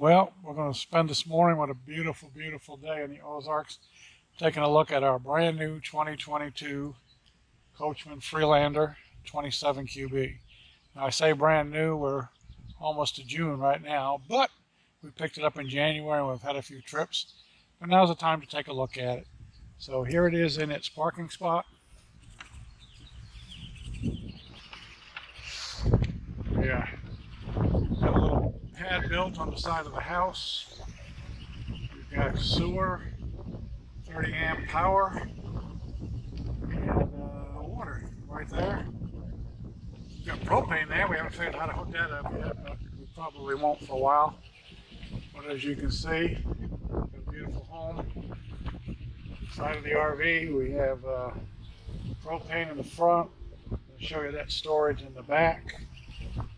Well, we're going to spend this morning with a beautiful, beautiful day in the Ozarks, taking a look at our brand new 2022 Coachman Freelander 27 QB. Now, I say brand new, we're almost to June right now, but we picked it up in January and we've had a few trips. But now's the time to take a look at it. So here it is in its parking spot. Yeah, got a little pad built on the side of the house. We've got sewer, 30 amp power, and water right there. We've got propane there. We haven't figured out how to hook that up yet, but we probably won't for a while. But as you can see, a beautiful home. Side of the RV, we have propane in the front. I'll show you that storage in the back.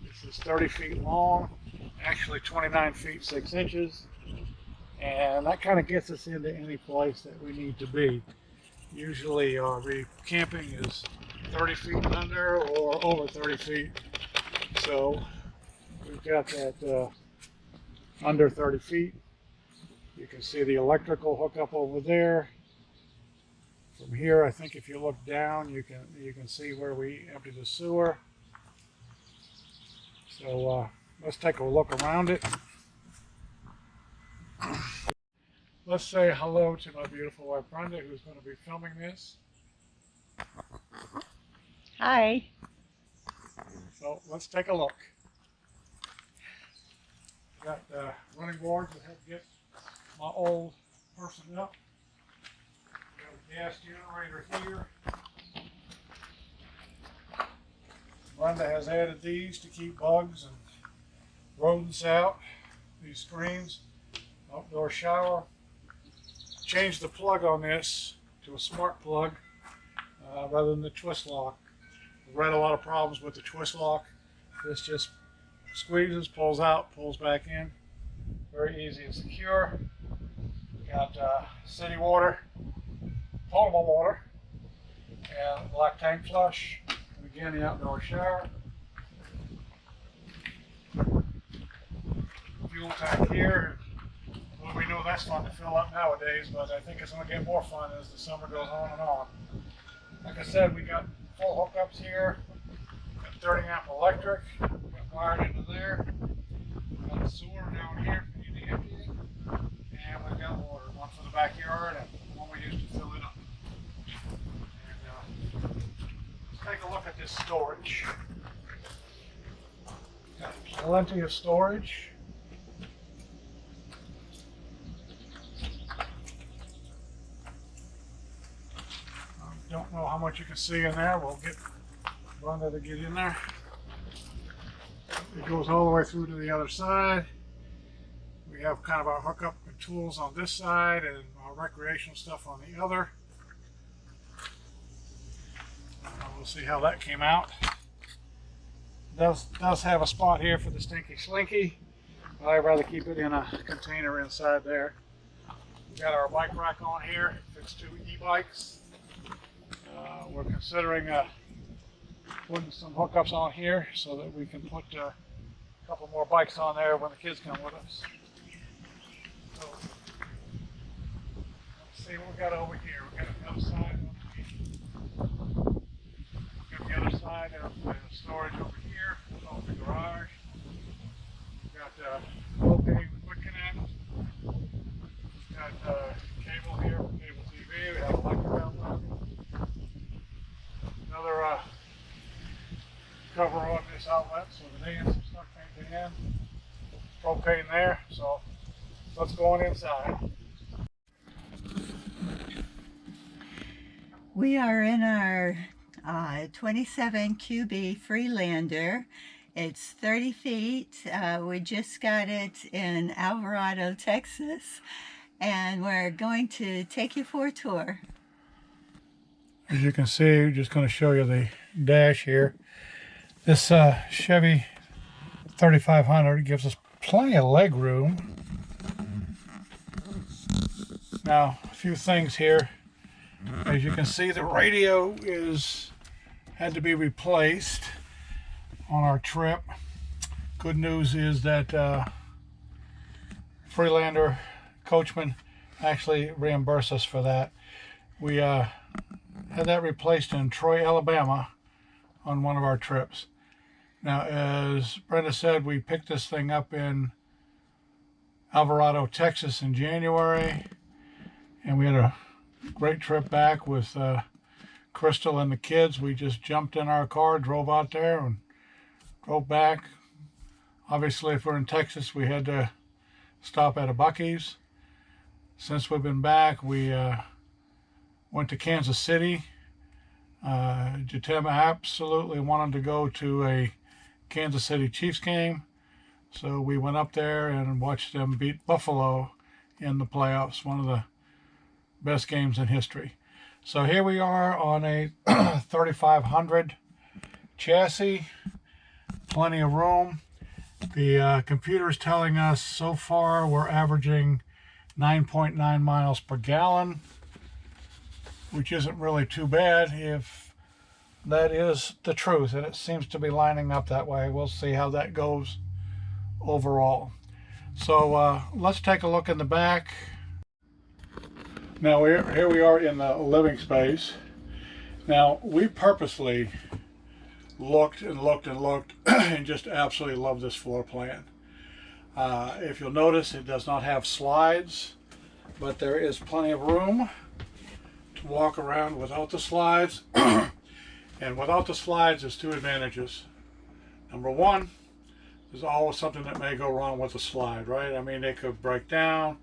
This is 30 feet long, actually 29 feet 6 inches, and that kind of gets us into any place that we need to be. Usually RV camping is 30 feet and under or over 30 feet, so we've got that under 30 feet. You can see the electrical hookup over there. From here, I think if you look down, you can see where we empty the sewer. So let's take a look around it. Let's say hello to my beautiful wife Brenda, who's going to be filming this. Hi. So let's take a look. Got running boards that help get my old person up. Got a gas generator here. Brenda has added these to keep bugs and rodents out. These screens, outdoor shower. Changed the plug on this to a smart plug rather than the twist lock. I've read a lot of problems with the twist lock. This just squeezes, pulls out, pulls back in. Very easy and secure. Got city water, potable water, and black tank flush. And again, the outdoor shower. Fuel tank here. Well, we know that's fun to fill up nowadays, but I think it's going to get more fun as the summer goes on and on. Like I said, we got full hookups here. Got 30 amp electric. Got wired into there. Got the sewer down here if you need to empty it. And we've got water, one for the backyard and one we use to fill it up. And let's take a look at this storage. Got plenty of storage. Don't know how much you can see in there. We'll get Brenda to get in there. It goes all the way through to the other side. We have kind of our hookup and tools on this side and our recreational stuff on the other. We'll see how that came out. Does have a spot here for the Stinky Slinky. I'd rather keep it in a container inside there. We got our bike rack on here. Fits 2 e-bikes. We're considering putting some hookups on here so that we can put a couple more bikes on there when the kids come with us. So, let's see what we got over here. We got the other side. Got the other side of the storage over here, off the garage. We've got propane quick connect. We've got cable here for cable TV. We have electric outlet. Another cover on this outlet so the amps and stuff can't get in. Propane there, so let's go on inside. We are in our 27 QB Freelander. It's 30 feet. We just got it in Alvarado, Texas, and we're going to take you for a tour. As you can see, I'm just going to show you the dash here. This Chevy 3500 gives us plenty of leg room. Now, a few things here. As you can see, the radio had to be replaced on our trip. Good news is that Freelander coachman actually reimbursed us for that. We had that replaced in Troy, Alabama on one of our trips. Now, as Brenda said, we picked this thing up in Alvarado, Texas in January, and we had a great trip back with Crystal and the kids. We just jumped in our car, drove out there, and drove back. Obviously, if we're in Texas, we had to stop at a Buc-ee's. Since we've been back, we went to Kansas City. Jatem absolutely wanted to go to a Kansas City Chiefs game, so we went up there and watched them beat Buffalo in the playoffs, one of the best games in history. So here we are on a 3500 chassis, plenty of room. The computer is telling us so far we're averaging 9.9 miles per gallon, which isn't really too bad if that is the truth, and it seems to be lining up that way. We'll see how that goes overall. So let's take a look in the back. Now here we are in the living space. Now we purposely looked and looked and looked and just absolutely love this floor plan. If you'll notice, it does not have slides, but there is plenty of room to walk around without the slides. And without the slides, there's two advantages. Number one, there's always something that may go wrong with the slide, right? I mean, they could break down.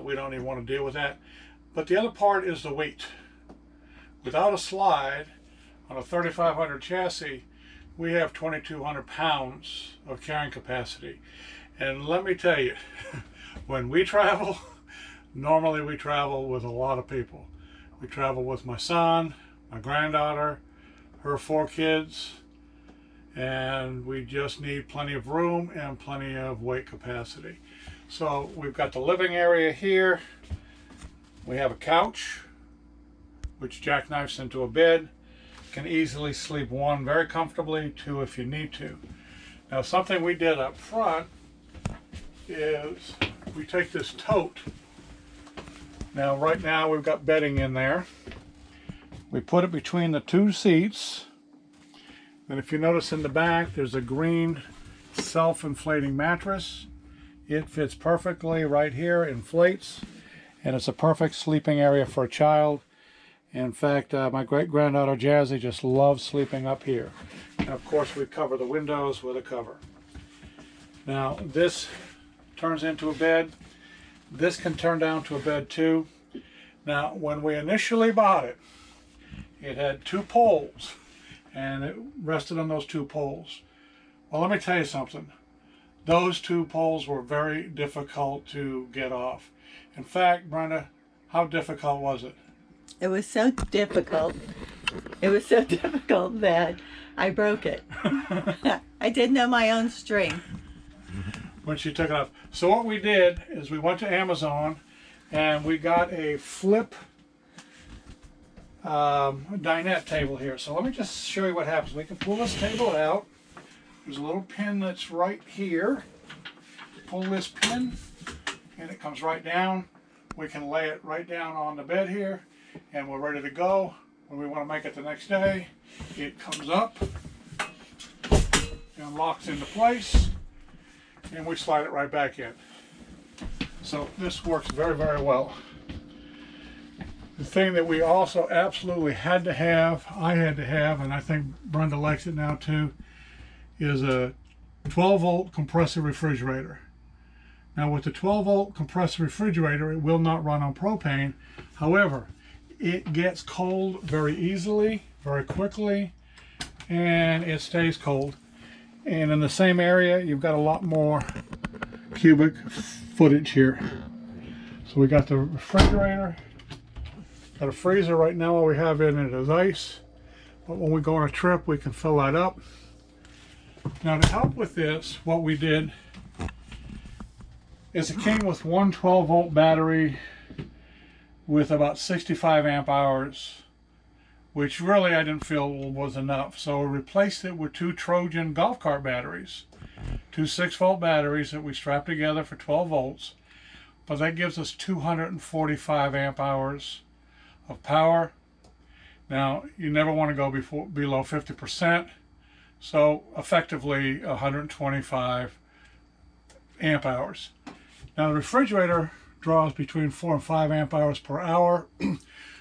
We don't even want to deal with that. But the other part is the weight. Without a slide, on a 3500 chassis, we have 2,200 pounds of carrying capacity. And let me tell you, when we travel, normally we travel with a lot of people. We travel with my son, my granddaughter, her 4 kids, and we just need plenty of room and plenty of weight capacity. So we've got the living area here. We have a couch, which jackknifes into a bed. Can easily sleep 1 very comfortably, 2 if you need to. Now, something we did up front is we take this tote. Now, right now we've got bedding in there. We put it between the 2 seats. And if you notice in the back, there's a green self-inflating mattress. It fits perfectly right here, inflates, and it's a perfect sleeping area for a child. In fact, my great-granddaughter Jazzy just loves sleeping up here. And of course, we cover the windows with a cover. Now, this turns into a bed. This can turn down to a bed too. Now, when we initially bought it, it had 2 poles, and it rested on those 2 poles. Well, let me tell you something. Those 2 poles were very difficult to get off. In fact, Brenda, how difficult was it? It was so difficult. It was so difficult that I broke it. I didn't know my own strength when she took it off. So what we did is we went to Amazon and we got a flip dinette table here. So let me just show you what happens. We can pull this table out. There's a little pin that's right here. Pull this pin and it comes right down. We can lay it right down on the bed here and we're ready to go. When we want to make it the next day, it comes up and locks into place and we slide it right back in. So this works very, very well. The thing that we also absolutely had to have, I had to have, and I think Brenda likes it now too, is a 12-volt compressor refrigerator. Now with the 12-volt compressor refrigerator, it will not run on propane. However, it gets cold very easily, very quickly, and it stays cold. And in the same area, you've got a lot more cubic footage here. So we got the refrigerator. Got a freezer right now. All we have in it is ice, but when we go on a trip we can fill that up. Now to help with this, what we did is it came with one 12-volt battery with about 65 amp hours, which really I didn't feel was enough. So we replaced it with 2 Trojan golf cart batteries. two 6-volt batteries that we strap together for 12 volts, but that gives us 245 amp hours of power. Now, you never want to go below 50%, so effectively 125 amp hours. Now, the refrigerator draws between 4 and 5 amp hours per hour,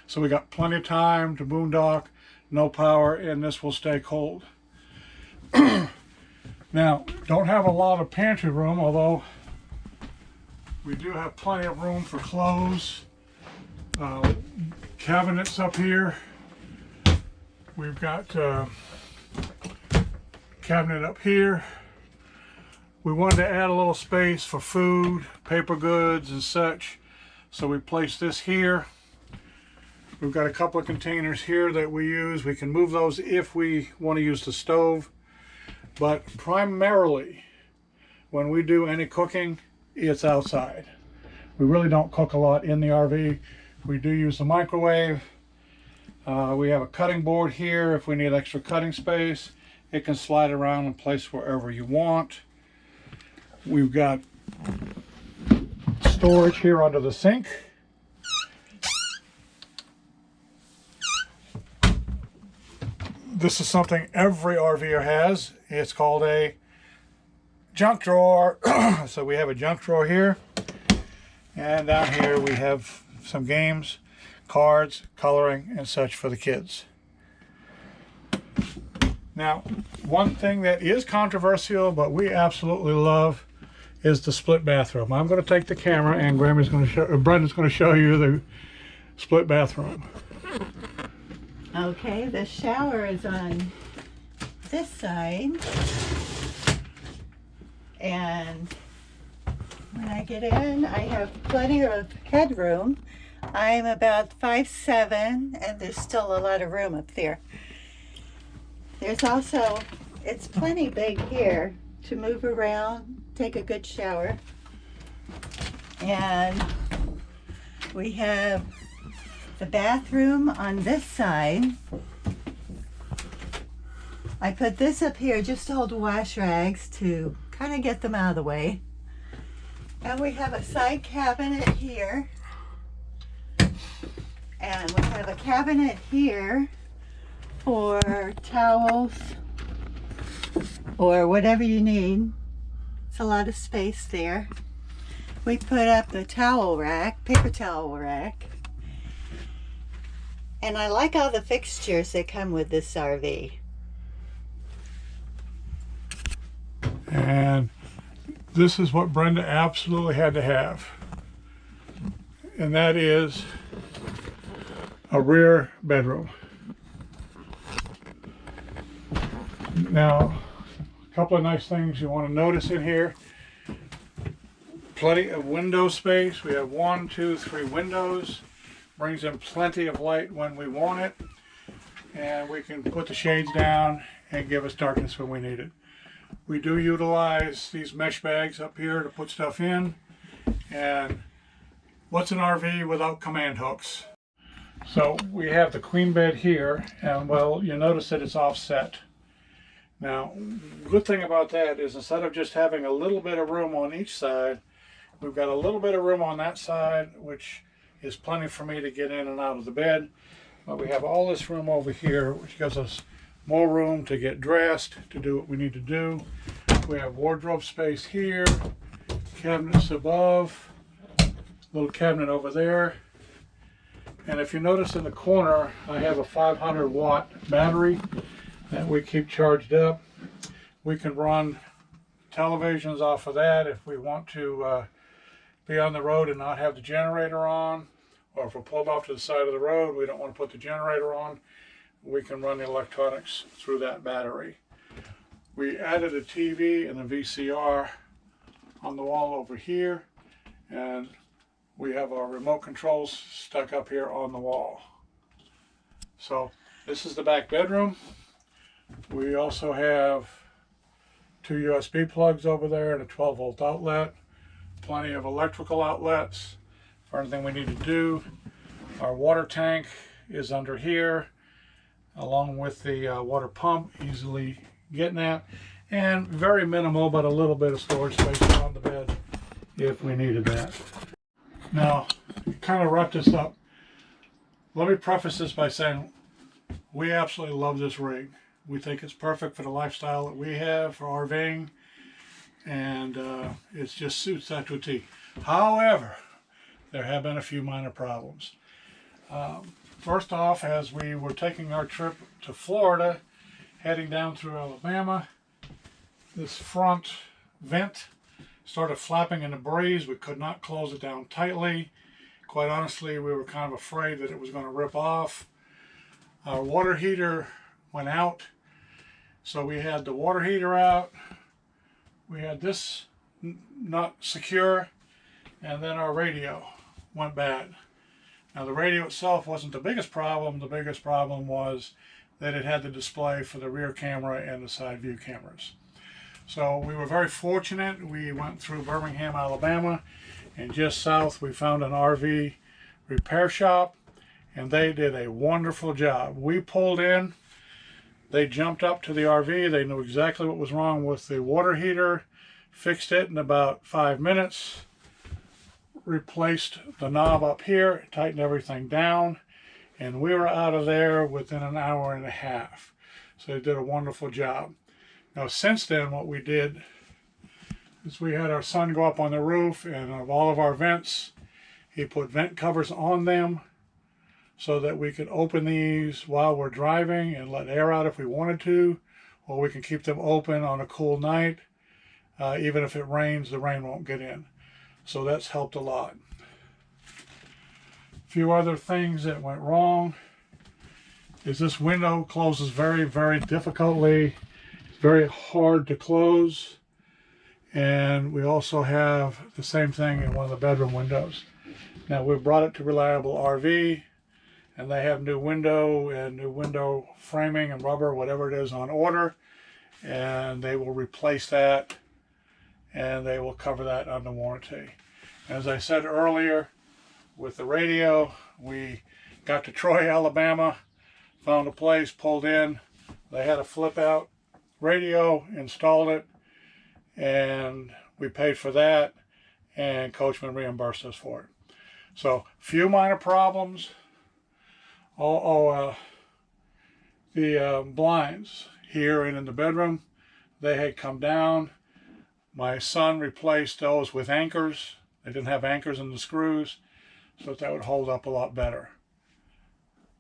so we got plenty of time to boondock, no power, and this will stay cold. Now, don't have a lot of pantry room, although we do have plenty of room for clothes. Cabinets up here. We've got cabinet up here. We wanted to add a little space for food, paper goods and such, so we placed this here. We've got a couple of containers here that we use. We can move those if we want to use the stove, but primarily when we do any cooking, it's outside. We really don't cook a lot in the RV. We do use the microwave. We have a cutting board here if we need extra cutting space. It can slide around and place wherever you want. We've got storage here under the sink. This is something every RVer has. It's called a junk drawer. So we have a junk drawer here. And down here we have some games, cards, coloring, and such for the kids. Now, one thing that is controversial, but we absolutely love, is the split bathroom. I'm going to take the camera, and Brendan's going to show you the split bathroom. Okay, the shower is on this side, and when I get in, I have plenty of headroom. I'm about 5'7", and there's still a lot of room up there. There's also, it's plenty big here to move around, take a good shower. And we have the bathroom on this side. I put this up here just to hold wash rags to kind of get them out of the way. And we have a side cabinet here. And we have a cabinet here for towels or whatever you need. It's a lot of space there. We put up the towel rack, paper towel rack. And I like all the fixtures that come with this RV. And this is what Brenda absolutely had to have. And that is a rear bedroom. Now, a couple of nice things you want to notice in here. Plenty of window space. We have 1, 2, 3 windows. Brings in plenty of light when we want it. And we can put the shades down and give us darkness when we need it. We do utilize these mesh bags up here to put stuff in. And what's an RV without command hooks? So we have the queen bed here, and well, you notice that it's offset. Now, good thing about that is instead of just having a little bit of room on each side, we've got a little bit of room on that side, which is plenty for me to get in and out of the bed. But we have all this room over here, which gives us more room to get dressed, to do what we need to do. We have wardrobe space here, cabinets above, little cabinet over there. And if you notice in the corner, I have a 500-watt battery that we keep charged up. We can run televisions off of that if we want to be on the road and not have the generator on, or if we're pulled off to the side of the road, we don't want to put the generator on, we can run the electronics through that battery. We added a TV and a VCR on the wall over here, and we have our remote controls stuck up here on the wall. So this is the back bedroom. We also have 2 USB plugs over there and a 12-volt outlet. Plenty of electrical outlets for anything we need to do. Our water tank is under here, along with the water pump, easily getting at. and very minimal, but a little bit of storage space on the bed if we needed that. Now, to kind of wrap this up, let me preface this by saying we absolutely love this rig. We think it's perfect for the lifestyle that we have for RVing, and it just suits that to a T. However, there have been a few minor problems. First off, as we were taking our trip to Florida, heading down through Alabama, this front vent started flapping in the breeze. We could not close it down tightly. Quite honestly, we were kind of afraid that it was going to rip off. Our water heater went out, so we had the water heater out. We had this not secure, and then our radio went bad. Now the radio itself wasn't the biggest problem. The biggest problem was that it had the display for the rear camera and the side view cameras. So we were very fortunate. We went through Birmingham, Alabama, and just south we found an RV repair shop, and they did a wonderful job. We pulled in, they jumped up to the RV, they knew exactly what was wrong with the water heater, fixed it in about 5 minutes, replaced the knob up here, tightened everything down, and we were out of there within an hour and a half. So they did a wonderful job. Now since then, what we did is we had our son go up on the roof, and of all of our vents, he put vent covers on them so that we could open these while we're driving and let air out if we wanted to, or we can keep them open on a cool night. Even if it rains, the rain won't get in. So that's helped a lot. A few other things that went wrong is this window closes very, very difficultly. It's very hard to close. And we also have the same thing in one of the bedroom windows. Now we brought it to Reliable RV, and they have new window and new window framing and rubber, whatever it is, on order, and they will replace that, and they will cover that under warranty. As I said earlier, with the radio, we got to Troy, Alabama, found a place, pulled in, they had a flip out radio, installed it, and we paid for that, and Coachman reimbursed us for it. So, few minor problems. The blinds here and in the bedroom, they had come down. My son replaced those with anchors. They didn't have anchors in the screws, so that would hold up a lot better.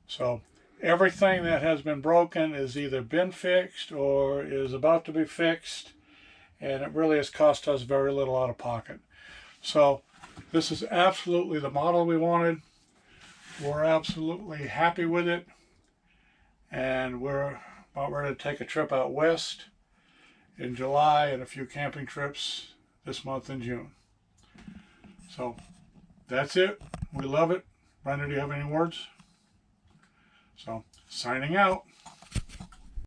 So everything that has been broken is either been fixed or is about to be fixed, and it really has cost us very little out of pocket. So this is absolutely the model we wanted. We're absolutely happy with it, and we're about ready to take a trip out west in July and a few camping trips this month in June. So that's it. We love it. Brenda, do you have any words? So, signing out.